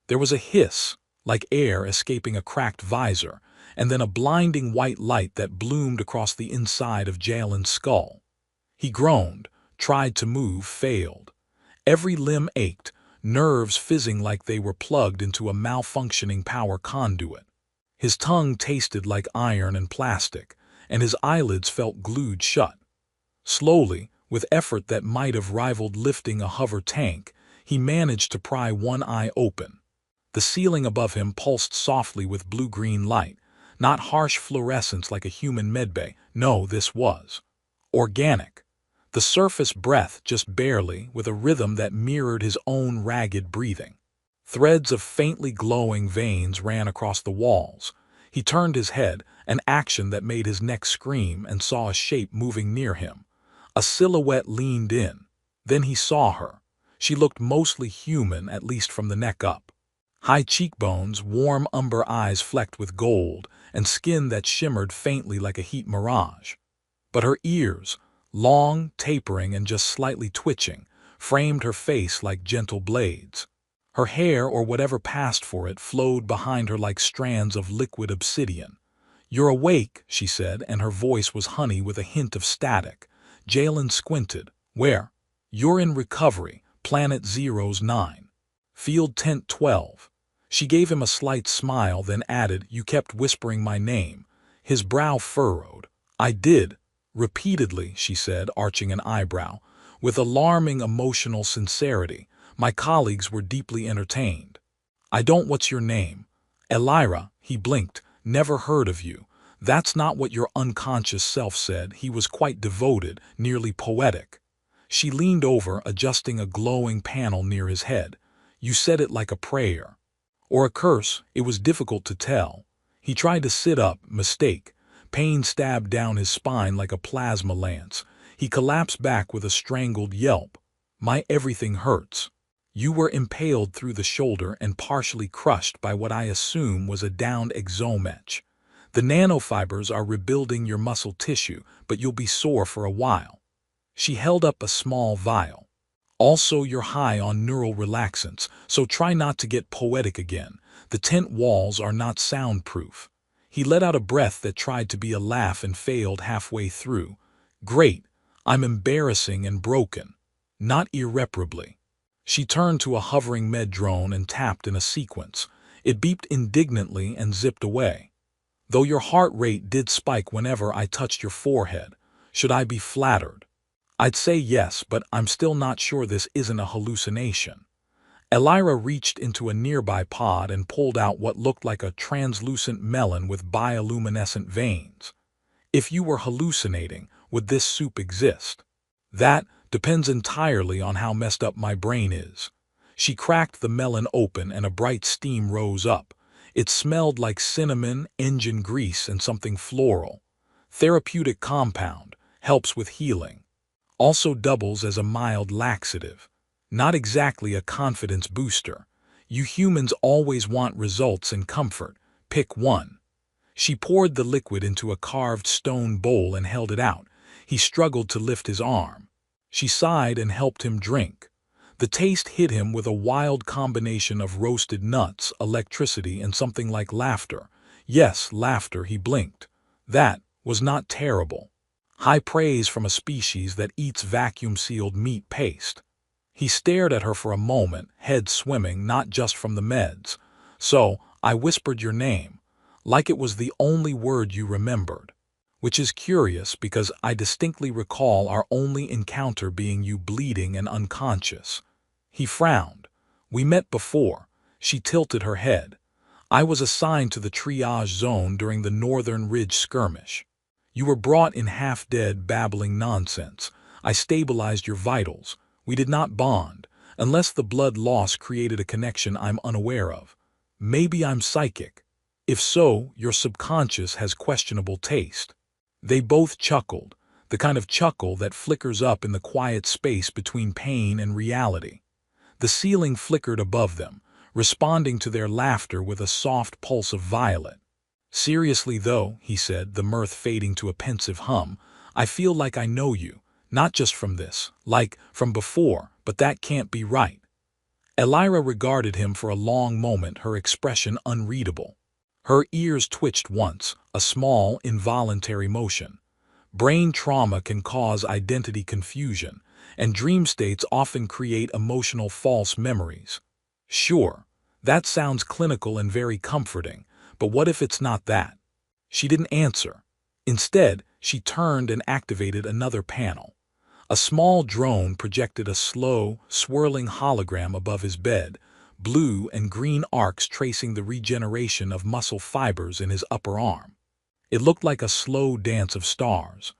There was a hiss, like air escaping a cracked visor, and then a blinding white light that bloomed across the inside of Jalen's skull. He groaned, tried to move, failed. Every limb ached, nerves fizzing like they were plugged into a malfunctioning power conduit. His tongue tasted like iron and plastic, and his eyelids felt glued shut. Slowly, with effort that might have rivaled lifting a hover tank, he managed to pry one eye open. The ceiling above him pulsed softly with blue-green light, not harsh fluorescence like a human medbay. No, this was organic. The surface breath just barely, with a rhythm that mirrored his own ragged breathing. Threads of faintly glowing veins ran across the walls. He turned his head, an action that made his neck scream, and saw a shape moving near him. A silhouette leaned in. Then he saw her. She looked mostly human, at least from the neck up. High cheekbones, warm umber eyes flecked with gold, and skin that shimmered faintly like a heat mirage. But her ears, long, tapering, and just slightly twitching, framed her face like gentle blades. Her hair, or whatever passed for it, flowed behind her like strands of liquid obsidian. "You're awake," she said, and her voice was honey with a hint of static. Jalen squinted. "Where?" "You're in recovery, Planet 09. Field Tent 12. She gave him a slight smile, then added, "You kept whispering my name." His brow furrowed. "I did." "Repeatedly," she said, arching an eyebrow. With alarming emotional sincerity, "My colleagues were deeply entertained." "I don't. What's your name?" "Elira." He blinked. "Never heard of you." "That's not what your unconscious self said." He was quite devoted, nearly poetic. She leaned over, adjusting a glowing panel near his head. "You said it like a prayer." Or a curse. It was difficult to tell. He tried to sit up. Mistake. Pain stabbed down his spine like a plasma lance. He collapsed back with a strangled yelp. "My everything hurts." "You were impaled through the shoulder and partially crushed by what I assume was a downed exometch. The nanofibers are rebuilding your muscle tissue, but you'll be sore for a while." She held up a small vial. "Also, you're high on neural relaxants, so try not to get poetic again. The tent walls are not soundproof." He let out a breath that tried to be a laugh and failed halfway through. "Great. I'm embarrassing and broken. Not irreparably." She turned to a hovering med drone and tapped in a sequence. It beeped indignantly and zipped away. "Though your heart rate did spike whenever I touched your forehead. Should I be flattered?" "I'd say yes, but I'm still not sure this isn't a hallucination." Elira reached into a nearby pod and pulled out what looked like a translucent melon with bioluminescent veins. "If you were hallucinating, would this soup exist?" "That depends entirely on how messed up my brain is." She cracked the melon open and a bright steam rose up. It smelled like cinnamon, engine grease, and something floral. "Therapeutic compound, helps with healing. Also doubles as a mild laxative. Not exactly a confidence booster. You humans always want results and comfort. Pick one." She poured the liquid into a carved stone bowl and held it out. He struggled to lift his arm. She sighed and helped him drink. The taste hit him with a wild combination of roasted nuts, electricity, and something like laughter. Yes, laughter. He blinked. That was not terrible. High praise from a species that eats vacuum-sealed meat paste. He stared at her for a moment, head swimming, not just from the meds. "So, I whispered your name, like it was the only word you remembered. Which is curious because I distinctly recall our only encounter being you bleeding and unconscious." He frowned. "We met before." She tilted her head. "I was assigned to the triage zone during the Northern Ridge skirmish. You were brought in half-dead, babbling nonsense. I stabilized your vitals. We did not bond, unless the blood loss created a connection I'm unaware of. Maybe I'm psychic. If so, your subconscious has questionable taste." They both chuckled, the kind of chuckle that flickers up in the quiet space between pain and reality. The ceiling flickered above them, responding to their laughter with a soft pulse of violet. "Seriously though," he said, the mirth fading to a pensive hum, "I feel like I know you, not just from this, like from before, but that can't be right." Elira regarded him for a long moment, her expression unreadable. Her ears twitched once, a small, involuntary motion. Brain trauma can cause identity confusion, and dream states often create emotional false memories. Sure, that sounds clinical and very comforting, but what if it's not that? She didn't answer. Instead, she turned and activated another panel. A small drone projected a slow, swirling hologram above his bed, blue and green arcs tracing the regeneration of muscle fibers in his upper arm. It looked like a slow dance of stars.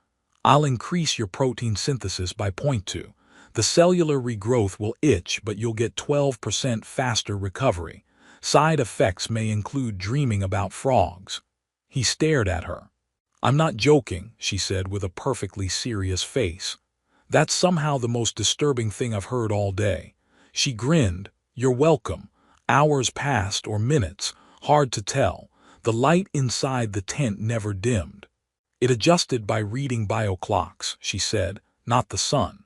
I'll increase your protein synthesis by 0.2. The cellular regrowth will itch, but you'll get 12% faster recovery. Side effects may include dreaming about frogs. He stared at her. I'm not joking, she said with a perfectly serious face. That's somehow the most disturbing thing I've heard all day. She grinned. You're welcome. Hours passed, or minutes, hard to tell. The light inside the tent never dimmed. It adjusted by reading bioclocks, she said, not the sun.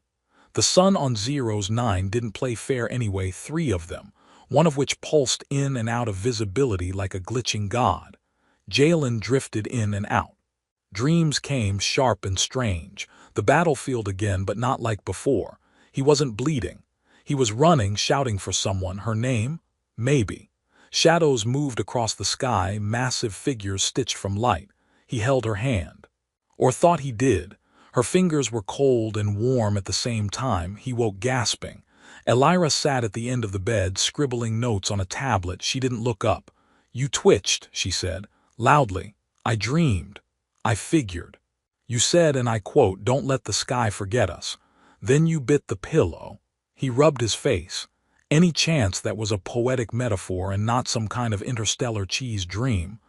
The sun on Zero's 9 didn't play fair anyway, 3 of them, one of which pulsed in and out of visibility like a glitching god. Jalen drifted in and out. Dreams came sharp and strange. The battlefield again, but not like before. He wasn't bleeding. He was running, shouting for someone. Her name? Maybe. Shadows moved across the sky, massive figures stitched from light. He held her hand. Or thought he did. Her fingers were cold and warm at the same time. He woke gasping. Elira sat at the end of the bed, scribbling notes on a tablet. She didn't look up. You twitched, she said, loudly. I dreamed. I figured. You said, and I quote, don't let the sky forget us. Then you bit the pillow. He rubbed his face. Any chance that was a poetic metaphor and not some kind of interstellar cheese dream?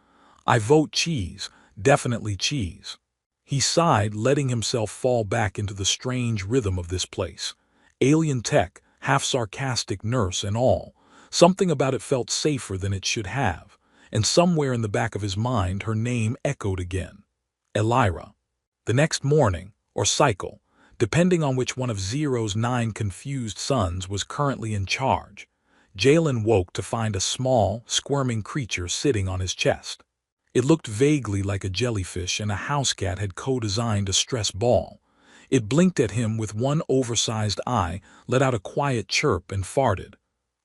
I vote cheese, definitely cheese. He sighed, letting himself fall back into the strange rhythm of this place. Alien tech, half-sarcastic nurse and all. Something about it felt safer than it should have, and somewhere in the back of his mind her name echoed again. Elira. The next morning, or cycle, depending on which one of Zero's 9 confused sons was currently in charge, Jalen woke to find a small, squirming creature sitting on his chest. It looked vaguely like a jellyfish, and a house cat had co-designed a stress ball. It blinked at him with one oversized eye, let out a quiet chirp, and farted.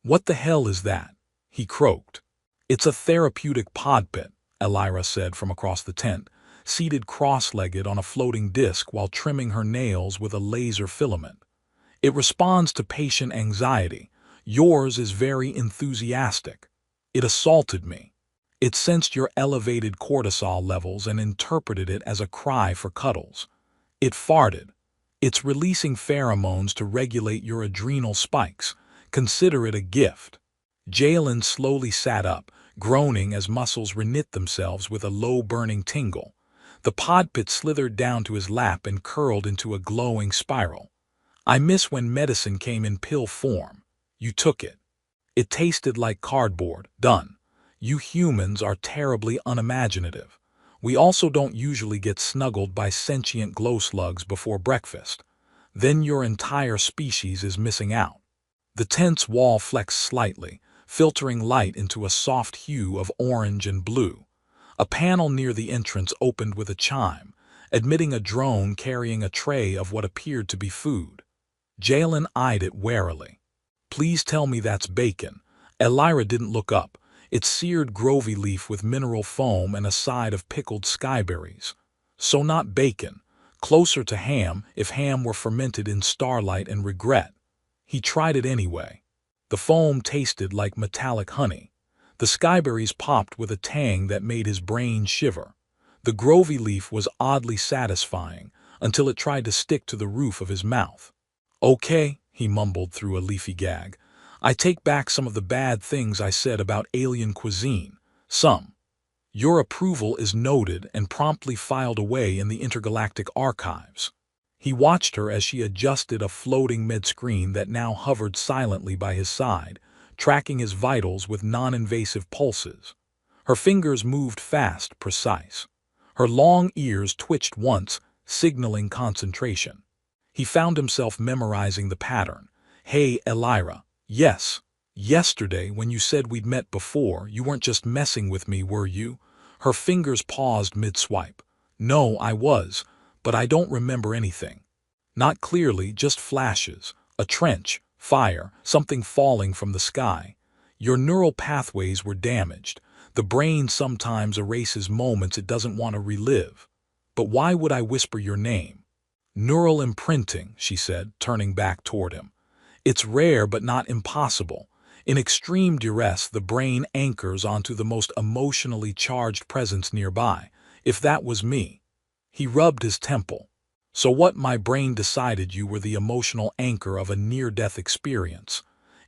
What the hell is that? He croaked. It's a therapeutic pod pit, Elira said from across the tent, seated cross-legged on a floating disc while trimming her nails with a laser filament. It responds to patient anxiety. Yours is very enthusiastic. It assaulted me. It sensed your elevated cortisol levels and interpreted it as a cry for cuddles. It farted. It's releasing pheromones to regulate your adrenal spikes. Consider it a gift. Jalen slowly sat up, groaning as muscles reknit themselves with a low-burning tingle. The pod pit slithered down to his lap and curled into a glowing spiral. I miss when medicine came in pill form. You took it. It tasted like cardboard. Done. You humans are terribly unimaginative. We also don't usually get snuggled by sentient glow slugs before breakfast. Then your entire species is missing out. The tent's wall flexed slightly, filtering light into a soft hue of orange and blue. A panel near the entrance opened with a chime, admitting a drone carrying a tray of what appeared to be food. Jalen eyed it warily. Please tell me that's bacon. Elira didn't look up. It's seared grovy leaf with mineral foam and a side of pickled skyberries. So not bacon. Closer to ham, if ham were fermented in starlight and regret. He tried it anyway. The foam tasted like metallic honey. The skyberries popped with a tang that made his brain shiver. The grovy leaf was oddly satisfying until it tried to stick to the roof of his mouth. Okay, he mumbled through a leafy gag. I take back some of the bad things I said about alien cuisine. Some. Your approval is noted and promptly filed away in the intergalactic archives. He watched her as she adjusted a floating mid-screen that now hovered silently by his side, tracking his vitals with non-invasive pulses. Her fingers moved fast, precise. Her long ears twitched once, signaling concentration. He found himself memorizing the pattern. Hey, Elira. Yes. Yesterday, when you said we'd met before, you weren't just messing with me, were you? Her fingers paused mid-swipe. No, I was, but I don't remember anything. Not clearly, just flashes. A trench, fire, something falling from the sky. Your neural pathways were damaged. The brain sometimes erases moments it doesn't want to relive. But why would I whisper your name? Neural imprinting, she said, turning back toward him. It's rare but not impossible. In extreme duress, the brain anchors onto the most emotionally charged presence nearby. If that was me. He rubbed his temple. So what? My brain decided you were the emotional anchor of a near-death experience.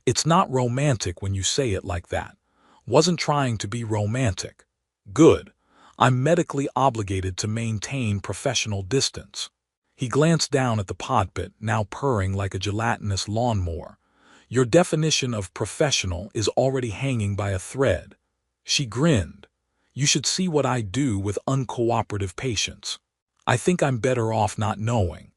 It's not romantic when you say it like that. Wasn't trying to be romantic. Good. I'm medically obligated to maintain professional distance. He glanced down at the pod pit, now purring like a gelatinous lawnmower. Your definition of professional is already hanging by a thread. She grinned. You should see what I do with uncooperative patients. I think I'm better off not knowing.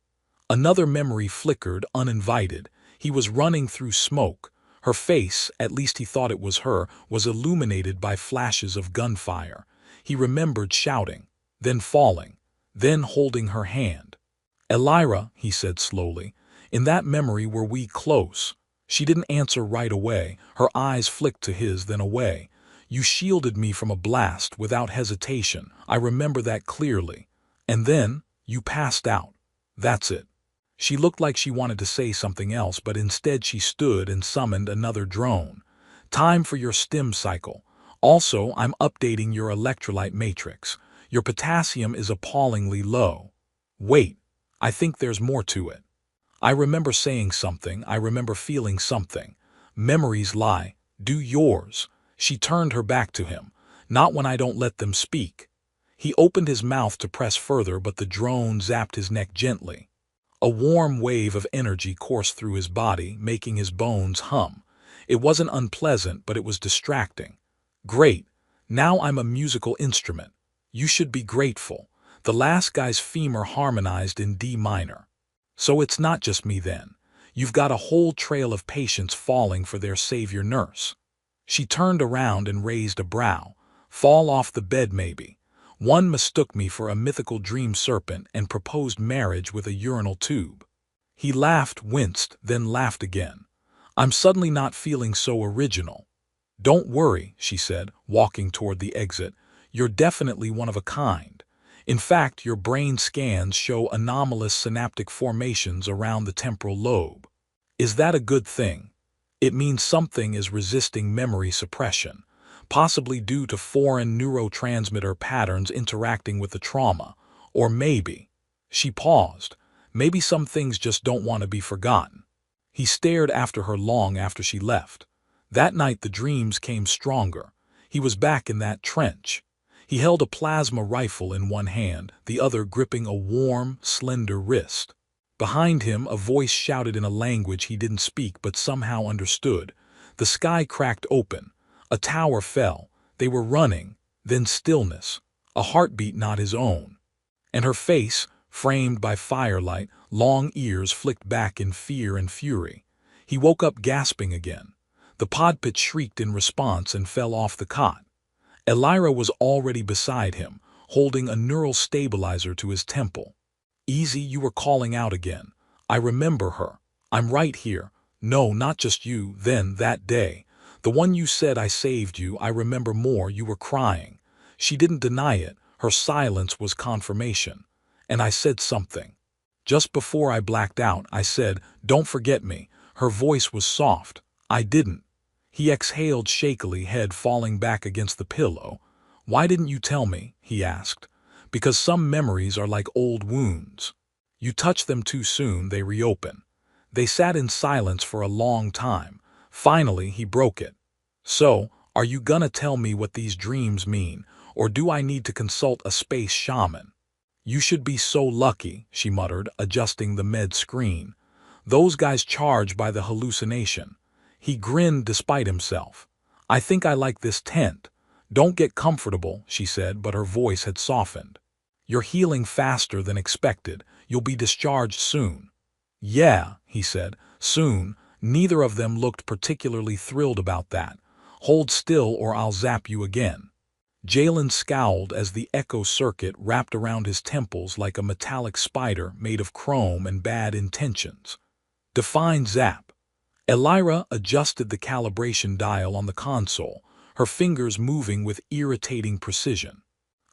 Another memory flickered, uninvited. He was running through smoke. Her face, at least he thought it was her, was illuminated by flashes of gunfire. He remembered shouting, then falling, then holding her hand. Elira, he said slowly, in that memory were we close? She didn't answer right away. Her eyes flicked to his, then away. You shielded me from a blast without hesitation. I remember that clearly. And then, you passed out. That's it. She looked like she wanted to say something else, but instead she stood and summoned another drone. Time for your stim cycle. Also, I'm updating your electrolyte matrix. Your potassium is appallingly low. Wait, I think there's more to it. I remember saying something, I remember feeling something. Memories lie. Do yours. She turned her back to him. Not when I don't let them speak. He opened his mouth to press further, but the drone zapped his neck gently. A warm wave of energy coursed through his body, making his bones hum. It wasn't unpleasant, but it was distracting. Great. Now I'm a musical instrument. You should be grateful. The last guy's femur harmonized in D minor. So it's not just me then. You've got a whole trail of patients falling for their savior nurse. She turned around and raised a brow. Fall off the bed maybe. One mistook me for a mythical dream serpent and proposed marriage with a urinal tube. He laughed, winced, then laughed again. I'm suddenly not feeling so original. Don't worry, she said, walking toward the exit. You're definitely one of a kind. In fact, your brain scans show anomalous synaptic formations around the temporal lobe. Is that a good thing? It means something is resisting memory suppression, possibly due to foreign neurotransmitter patterns interacting with the trauma. Or maybe, she paused, maybe some things just don't want to be forgotten. He stared after her long after she left. That night the dreams came stronger. He was back in that trench. He held a plasma rifle in one hand, the other gripping a warm, slender wrist. Behind him, a voice shouted in a language he didn't speak but somehow understood. The sky cracked open. A tower fell. They were running. Then stillness. A heartbeat not his own. And her face, framed by firelight, long ears flicked back in fear and fury. He woke up gasping again. The pod pit shrieked in response and fell off the cot. Elira was already beside him, holding a neural stabilizer to his temple. Easy, you were calling out again. I remember her. I'm right here. No, not just you, then, that day. The one you said I saved you, I remember more, you were crying. She didn't deny it, her silence was confirmation. And I said something. Just before I blacked out, I said, don't forget me. Her voice was soft. I didn't. He exhaled shakily, head falling back against the pillow. Why didn't you tell me? He asked. Because some memories are like old wounds. You touch them too soon, they reopen. They sat in silence for a long time. Finally, he broke it. So, are you gonna tell me what these dreams mean, or do I need to consult a space shaman? You should be so lucky, she muttered, adjusting the med screen. Those guys charge by the hallucination. He grinned despite himself. I think I like this tent. Don't get comfortable, she said, but her voice had softened. You're healing faster than expected. You'll be discharged soon. Yeah, he said, soon, Neither of them looked particularly thrilled about that. Hold still or I'll zap you again. Jalen scowled as the echo circuit wrapped around his temples like a metallic spider made of chrome and bad intentions. Define zap. Elira adjusted the calibration dial on the console, her fingers moving with irritating precision.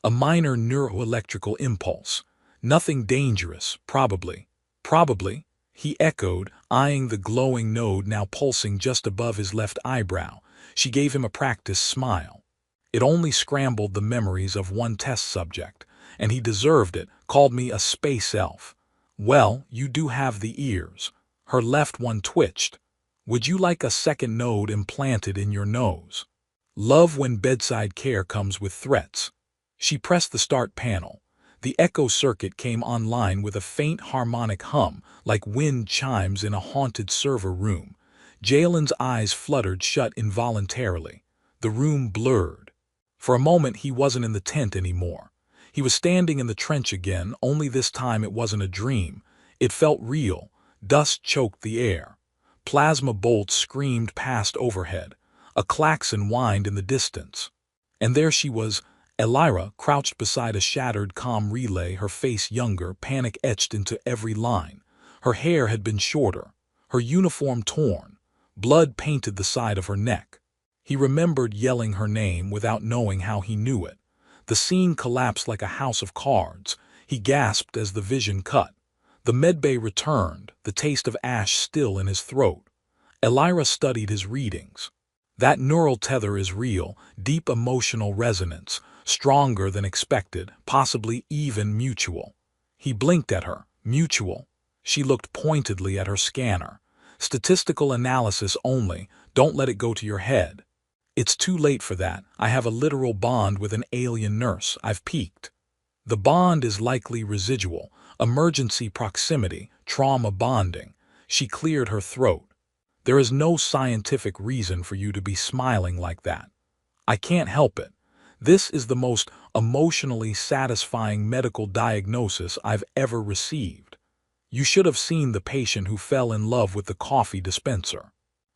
A minor neuroelectrical impulse. Nothing dangerous, probably. Probably, he echoed, eyeing the glowing node now pulsing just above his left eyebrow. She gave him a practiced smile. It only scrambled the memories of one test subject, and he deserved it, called me a space elf. Well, you do have the ears. Her left one twitched. Would you like a second node implanted in your nose? Love when bedside care comes with threats. She pressed the start panel. The echo circuit came online with a faint harmonic hum, like wind chimes in a haunted server room. Jalen's eyes fluttered shut involuntarily. The room blurred. For a moment he wasn't in the tent anymore. He was standing in the trench again, only this time it wasn't a dream. It felt real. Dust choked the air. Plasma bolts screamed past overhead. A klaxon whined in the distance. And there she was, Elira, crouched beside a shattered comm relay, her face younger, panic etched into every line. Her hair had been shorter, her uniform torn. Blood painted the side of her neck. He remembered yelling her name without knowing how he knew it. The scene collapsed like a house of cards. He gasped as the vision cut. The medbay returned, the taste of ash still in his throat. Elira studied his readings. That neural tether is real, deep emotional resonance, stronger than expected, possibly even mutual. He blinked at her. Mutual. She looked pointedly at her scanner. Statistical analysis only, don't let it go to your head. It's too late for that. I have a literal bond with an alien nurse. I've peaked. The bond is likely residual, emergency proximity, trauma bonding. She cleared her throat. There is no scientific reason for you to be smiling like that. I can't help it. This is the most emotionally satisfying medical diagnosis I've ever received. You should have seen the patient who fell in love with the coffee dispenser.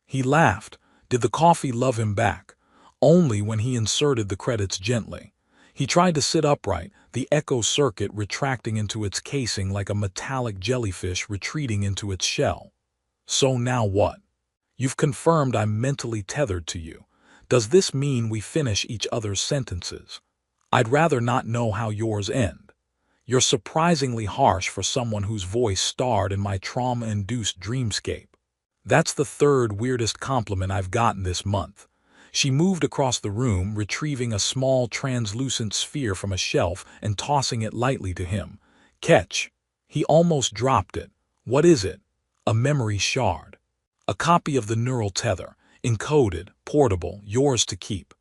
He laughed. Did the coffee love him back? Only when he inserted the credits gently. He tried to sit upright, the echo circuit retracting into its casing like a metallic jellyfish retreating into its shell. So now what? You've confirmed I'm mentally tethered to you. Does this mean we finish each other's sentences? I'd rather not know how yours end. You're surprisingly harsh for someone whose voice starred in my trauma-induced dreamscape. That's the third weirdest compliment I've gotten this month. She moved across the room, retrieving a small translucent sphere from a shelf and tossing it lightly to him. Catch. He almost dropped it. What is it? A memory shard. A copy of the neural tether, encoded, portable, yours to keep.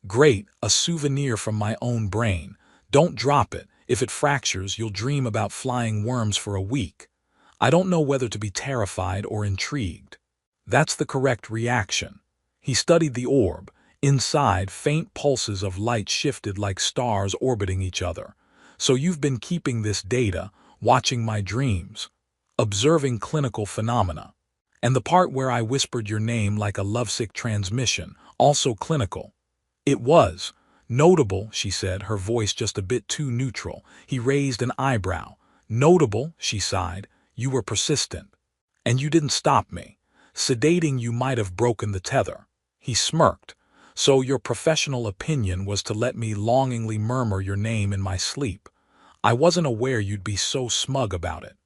Great, a souvenir from my own brain. Don't drop it. If it fractures, you'll dream about flying worms for a week. I don't know whether to be terrified or intrigued. That's the correct reaction. He studied the orb. Inside, faint pulses of light shifted like stars orbiting each other. So you've been keeping this data, watching my dreams, observing clinical phenomena. And the part where I whispered your name like a lovesick transmission, also clinical. It was. Notable, she said, her voice just a bit too neutral. He raised an eyebrow. Notable, she sighed. You were persistent. And you didn't stop me. Sedating you might have broken the tether. He smirked. So your professional opinion was to let me longingly murmur your name in my sleep. I wasn't aware you'd be so smug about it.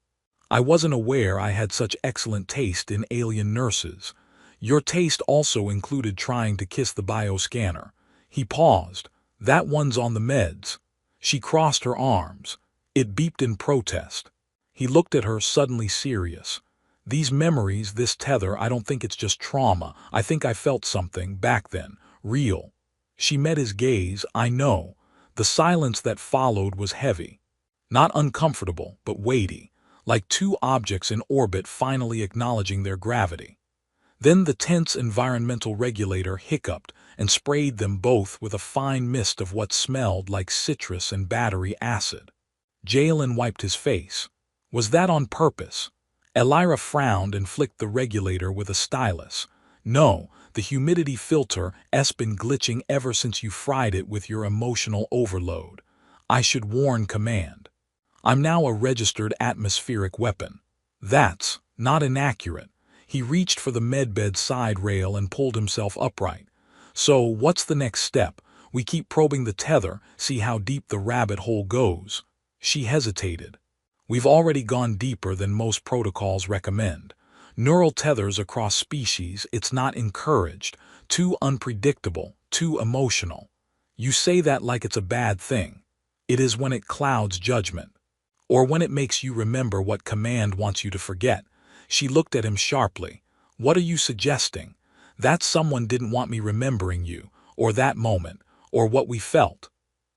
I wasn't aware I had such excellent taste in alien nurses. Your taste also included trying to kiss the bioscanner. He paused. That one's on the meds. She crossed her arms. It beeped in protest. He looked at her, suddenly serious. These memories, this tether, I don't think it's just trauma. I think I felt something back then. Real. She met his gaze. I know. The silence that followed was heavy. Not uncomfortable, but weighty. Like two objects in orbit finally acknowledging their gravity. Then the tense environmental regulator hiccuped and sprayed them both with a fine mist of what smelled like citrus and battery acid. Jalen wiped his face. Was that on purpose? Elira frowned and flicked the regulator with a stylus. No, the humidity filter's been glitching ever since you fried it with your emotional overload. I should warn command. I'm now a registered atmospheric weapon. That's not inaccurate. He reached for the medbed side rail and pulled himself upright. So, what's the next step? We keep probing the tether, see how deep the rabbit hole goes. She hesitated. We've already gone deeper than most protocols recommend. Neural tethers across species, it's not encouraged. Too unpredictable, too emotional. You say that like it's a bad thing. It is when it clouds judgment. Or when it makes you remember what command wants you to forget. She looked at him sharply. What are you suggesting? That someone didn't want me remembering you, or that moment, or what we felt.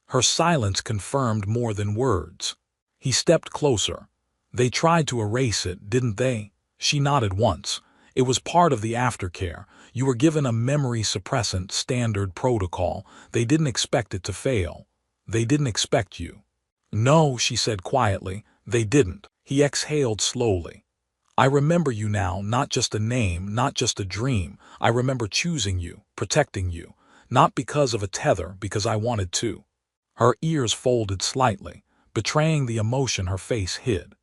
Her silence confirmed more than words. He stepped closer. They tried to erase it, didn't they? She nodded once. It was part of the aftercare. You were given a memory suppressant standard protocol. They didn't expect it to fail. They didn't expect you. No, she said quietly, they didn't. He exhaled slowly. I remember you now, not just a name, not just a dream. I remember choosing you, protecting you. Not because of a tether, because I wanted to. Her ears folded slightly, betraying the emotion her face hid.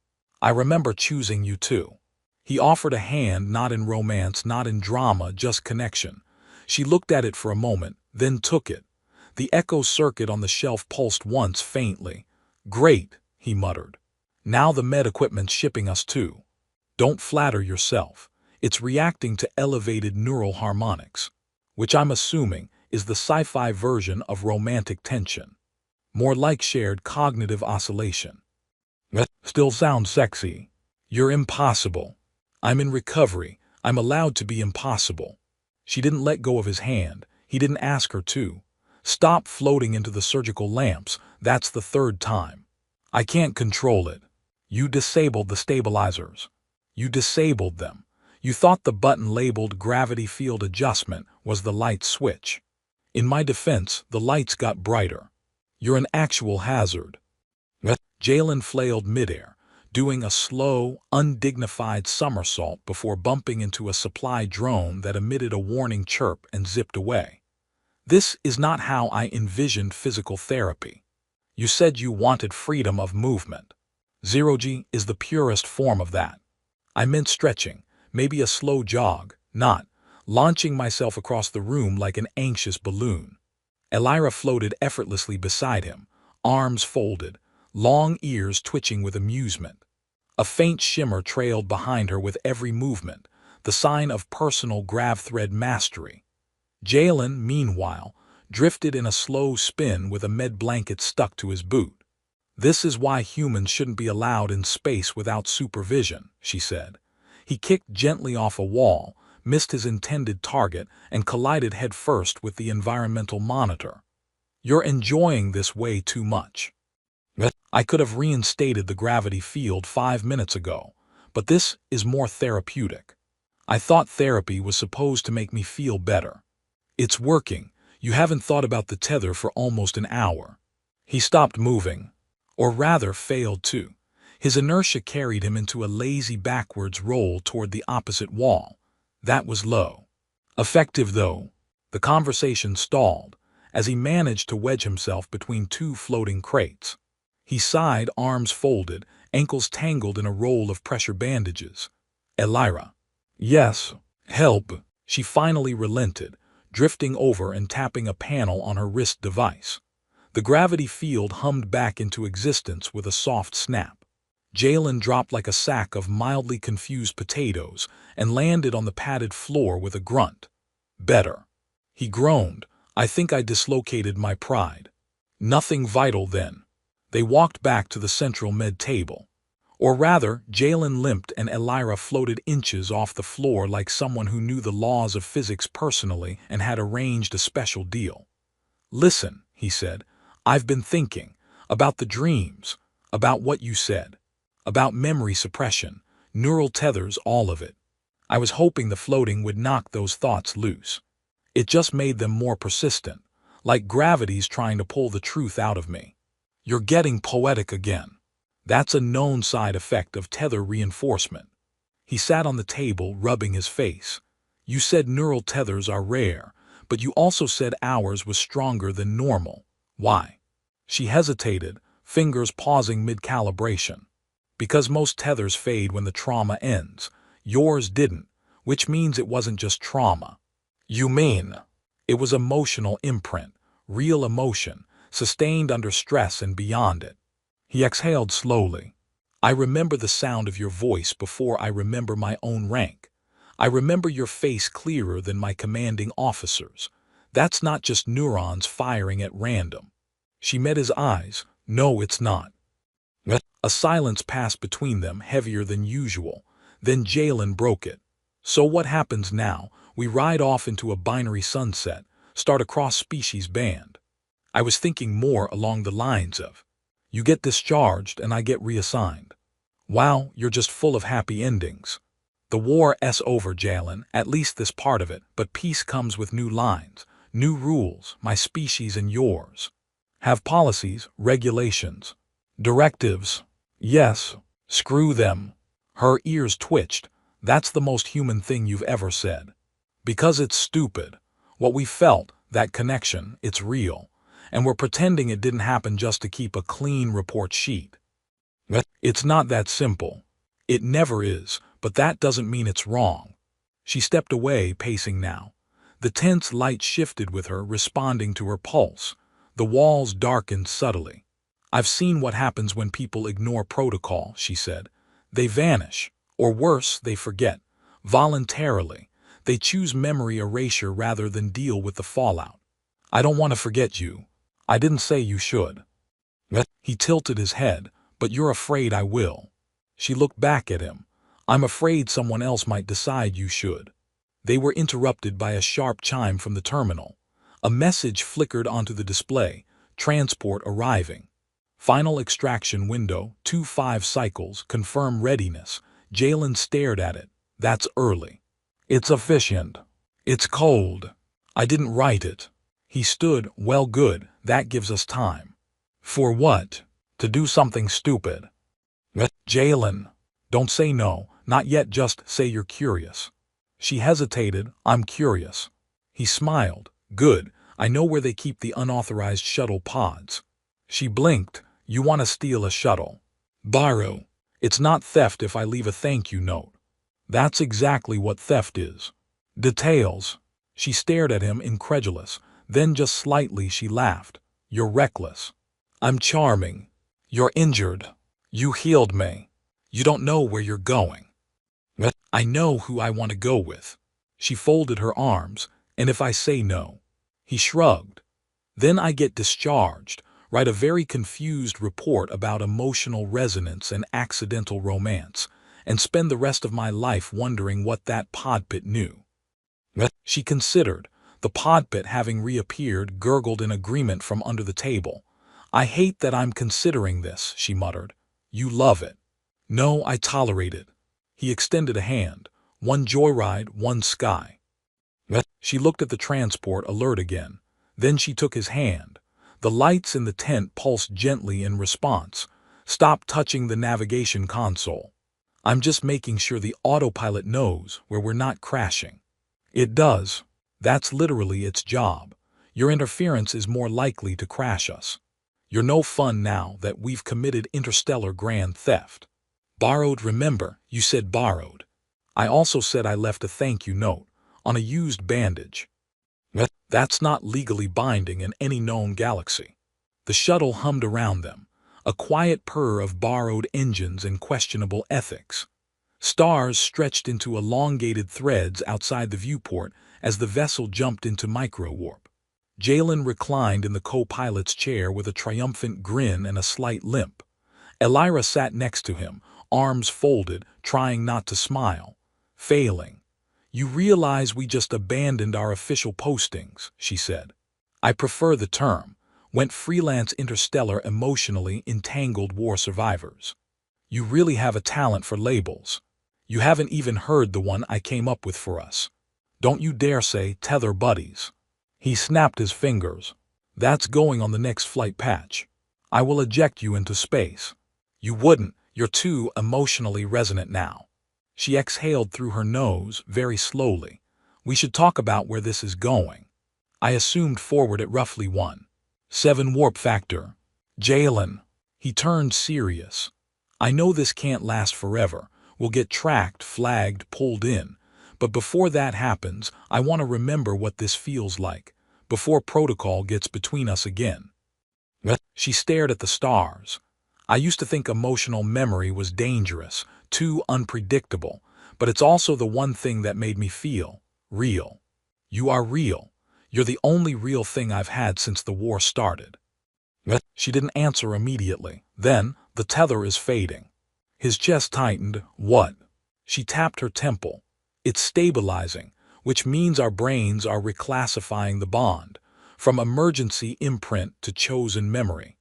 I remember choosing you too. He offered a hand, not in romance, not in drama, just connection. She looked at it for a moment, then took it. The echo circuit on the shelf pulsed once faintly. Great, he muttered. Now the med equipment's shipping us too. Don't flatter yourself. It's reacting to elevated neural harmonics, which I'm assuming is the sci-fi version of romantic tension. More like shared cognitive oscillation. That still sounds sexy. You're impossible. I'm in recovery. I'm allowed to be impossible. She didn't let go of his hand. He didn't ask her to. Stop floating into the surgical lamps. That's the third time. I can't control it. You disabled the stabilizers. You disabled them. You thought the button labeled gravity field adjustment was the light switch. In my defense, the lights got brighter. You're an actual hazard. Jalen flailed midair, doing a slow, undignified somersault before bumping into a supply drone that emitted a warning chirp and zipped away. This is not how I envisioned physical therapy. You said you wanted freedom of movement. Zero-G is the purest form of that. I meant stretching, maybe a slow jog, not launching myself across the room like an anxious balloon. Elira floated effortlessly beside him, arms folded, long ears twitching with amusement. A faint shimmer trailed behind her with every movement, the sign of personal grav-thread mastery. Jalen, meanwhile, drifted in a slow spin with a med blanket stuck to his boot. This is why humans shouldn't be allowed in space without supervision, she said. He kicked gently off a wall, missed his intended target, and collided headfirst with the environmental monitor. You're enjoying this way too much. I could have reinstated the gravity field 5 minutes ago, but this is more therapeutic. I thought therapy was supposed to make me feel better. It's working. You haven't thought about the tether for almost an hour. He stopped moving, or rather failed to. His inertia carried him into a lazy backwards roll toward the opposite wall. That was low. Effective, though. The conversation stalled, as he managed to wedge himself between two floating crates. He sighed, arms folded, ankles tangled in a roll of pressure bandages. Elira. Yes, help. She finally relented, drifting over and tapping a panel on her wrist device. The gravity field hummed back into existence with a soft snap. Jalen dropped like a sack of mildly confused potatoes and landed on the padded floor with a grunt. Better. He groaned. I think I dislocated my pride. Nothing vital then. They walked back to the central med table. Or rather, Jalen limped and Elira floated inches off the floor like someone who knew the laws of physics personally and had arranged a special deal. Listen, he said, I've been thinking about the dreams, about what you said, about memory suppression, neural tethers, all of it. I was hoping the floating would knock those thoughts loose. It just made them more persistent, like gravity's trying to pull the truth out of me. You're getting poetic again. That's a known side effect of tether reinforcement. He sat on the table, rubbing his face. You said neural tethers are rare, but you also said ours was stronger than normal. Why? She hesitated, fingers pausing mid-calibration. Because most tethers fade when the trauma ends. Yours didn't, which means it wasn't just trauma. You mean? It was emotional imprint, real emotion, sustained under stress and beyond it. He exhaled slowly. I remember the sound of your voice before I remember my own rank. I remember your face clearer than my commanding officers. That's not just neurons firing at random. She met his eyes. No, it's not. A silence passed between them, heavier than usual. Then Jalen broke it. So what happens now? We ride off into a binary sunset, start a cross-species band. I was thinking more along the lines of, you get discharged and I get reassigned. Wow, you're just full of happy endings. The war's over, Jalen, at least this part of it, but peace comes with new lines, new rules, my species and yours. Have policies, regulations, directives. Yes, screw them. Her ears twitched. That's the most human thing you've ever said. Because it's stupid. What we felt, that connection, it's real. And we're pretending it didn't happen just to keep a clean report sheet. It's not that simple. It never is, but that doesn't mean it's wrong. She stepped away, pacing now. The tense light shifted with her, responding to her pulse. The walls darkened subtly. I've seen what happens when people ignore protocol, she said. They vanish, or worse, they forget. Voluntarily. They choose memory erasure rather than deal with the fallout. I don't want to forget you. I didn't say you should. He tilted his head. But you're afraid I will. She looked back at him. I'm afraid someone else might decide you should. They were interrupted by a sharp chime from the terminal. A message flickered onto the display. Transport arriving. Final extraction window, 25 cycles, confirm readiness. Jalen stared at it. That's early. It's efficient. It's cold. I didn't write it. He stood, well good, that gives us time. For what? To do something stupid. Jalen, don't say no, not yet, just say you're curious. She hesitated, I'm curious. He smiled, good, I know where they keep the unauthorized shuttle pods. She blinked, you want to steal a shuttle. Borrow. It's not theft if I leave a thank you note. That's exactly what theft is. Details. She stared at him, incredulous, then just slightly she laughed. You're reckless. I'm charming. You're injured. You healed me. You don't know where you're going. I know who I want to go with. She folded her arms, and if I say no. He shrugged. Then I get discharged, write a very confused report about emotional resonance and accidental romance, and spend the rest of my life wondering what that podpit knew. She considered, the podpit having reappeared, gurgled in agreement from under the table. I hate that I'm considering this, she muttered. You love it. No, I tolerate it. He extended a hand. One joyride, one sky. She looked at the transport alert again. Then she took his hand. The lights in the tent pulsed gently in response. Stop touching the navigation console. I'm just making sure the autopilot knows where we're not crashing. It does. That's literally its job. Your interference is more likely to crash us. You're no fun now that we've committed interstellar grand theft. Borrowed, remember, you said borrowed. I also said I left a thank you note, on a used bandage. That's not legally binding in any known galaxy. The shuttle hummed around them, a quiet purr of borrowed engines and questionable ethics. Stars stretched into elongated threads outside the viewport as the vessel jumped into micro-warp. Jalen reclined in the co-pilot's chair with a triumphant grin and a slight limp. Elira sat next to him, arms folded, trying not to smile. Failing. You realize we just abandoned our official postings, she said. I prefer the term. Went freelance interstellar emotionally entangled war survivors. You really have a talent for labels. You haven't even heard the one I came up with for us. Don't you dare say tether buddies. He snapped his fingers. That's going on the next flight patch. I will eject you into space. You wouldn't, you're too emotionally resonant now. She exhaled through her nose very slowly. We should talk about where this is going. I assumed forward at roughly 1.7 warp factor. Jalen. He turned serious. I know this can't last forever. We'll get tracked, flagged, pulled in. But before that happens, I want to remember what this feels like, before protocol gets between us again. She stared at the stars. I used to think emotional memory was dangerous, too unpredictable, but it's also the one thing that made me feel real. You are real. You're the only real thing I've had since the war started. She didn't answer immediately. Then, the tether is fading. His chest tightened. What? She tapped her temple. It's stabilizing, which means our brains are reclassifying the bond, from emergency imprint to chosen memory.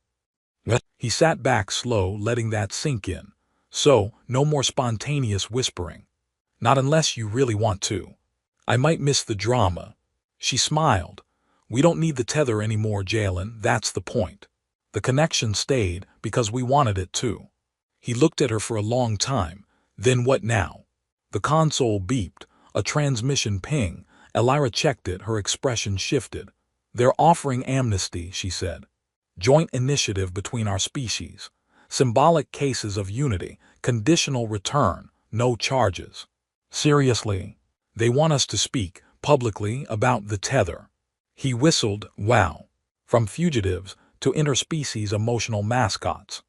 He sat back slow, letting that sink in. So, no more spontaneous whispering. Not unless you really want to. I might miss the drama. She smiled. We don't need the tether anymore, Jalen, that's the point. The connection stayed because we wanted it to. He looked at her for a long time. Then what now? The console beeped. A transmission ping. Elira checked it, her expression shifted. They're offering amnesty, she said. Joint initiative between our species. Symbolic cases of unity. Conditional return. No charges. Seriously. They want us to speak, publicly, about the tether. He whistled, wow. From fugitives to interspecies emotional mascots.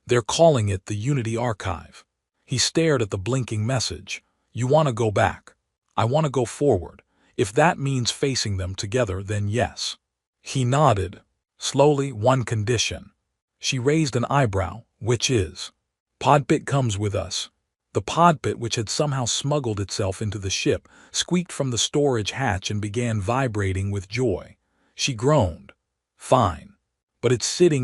They're calling it the Unity Archive. He stared at the blinking message. You want to go back. I want to go forward. If that means facing them together, then yes. He nodded. Slowly, one condition. She raised an eyebrow, which is. Podpit comes with us. The podpit, which had somehow smuggled itself into the ship, squeaked from the storage hatch and began vibrating with joy. She groaned. Fine. But it's sitting in